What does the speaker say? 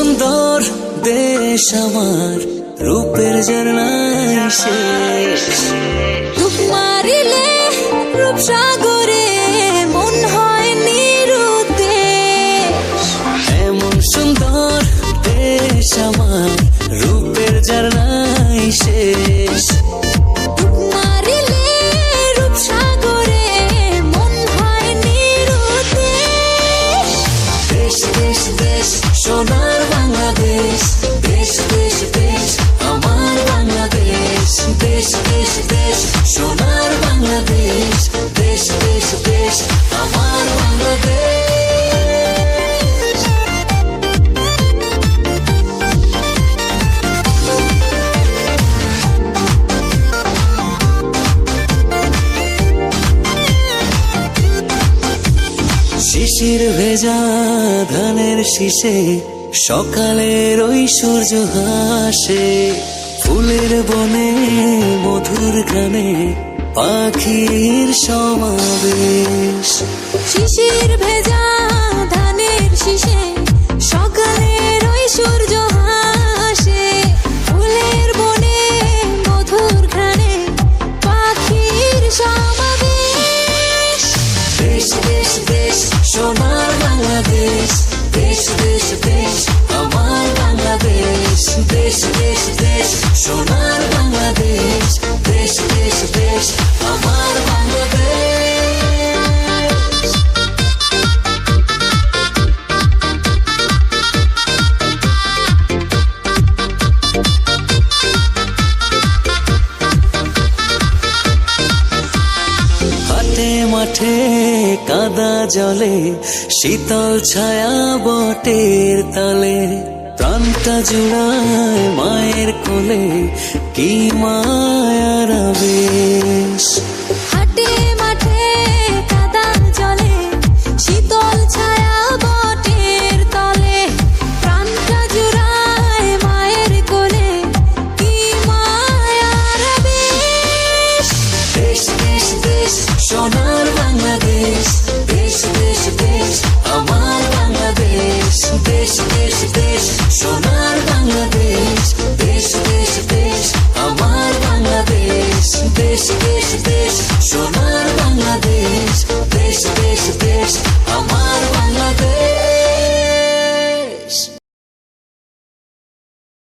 সুন্দর দেশ আমার, রূপের ঝর্ণায় শেষ। ডুব মারিলে রূপসাগরে মন হয় নিরুদ্দেশ। এমন সুন্দর দেশ আমার, রূপের ঝর্ণায় শেষ। ডুব মারিলে রূপসাগরে মন হয় নিরুদ্দেশ। দেশ দেশ দেশ সোনার বাংলাদেশ, দেশ দেশ দেশ আমার বাংলাদেশ। দেশ দেশ দেশ সোনার বাংলাদেশ, দেশ দেশ দেশ আমার বাংলাদেশ। শিশির ভেজা ধানের শীষে সকালের ওই সূর্য হাসে। ফুলের বনে মধুর গানে পাখির সমাবেশ। শিশির ভেজা ধানের শীষে সকালের ওই সূর্য হাসে। ফুলের বনে মধুর ঘ্রাণে পাখির সমাবেশ। দেশ দেশ দেশ সোনার বাংলাদেশ, দেশ দেশ দেশ আমার বাংলাদেশ। দেশ দেশ দেশ সোনার বাংলাদেশ, দেশ দেশ দেশ আমার বাংলাদেশ। হাটে মাঠে কাদা জলে, শীতল ছায়া বটের তলে। প্রাণটা জুড়ায় মায়ের কোলে, কি মায়ার আবেশ। হাটে মাঠে কাদা জলে, শীতল ছায়া বটের তলে। প্রাণটা জুড়ায় মায়ের কোলে, কি মায়ার আবেশ। দেশ দেশ দেশ সোনার বাংলাদেশ, দেশ দেশ দেশ আমার বাংলাদেশ। দেশ দেশ দেশ সোনার বাংলাদেশ।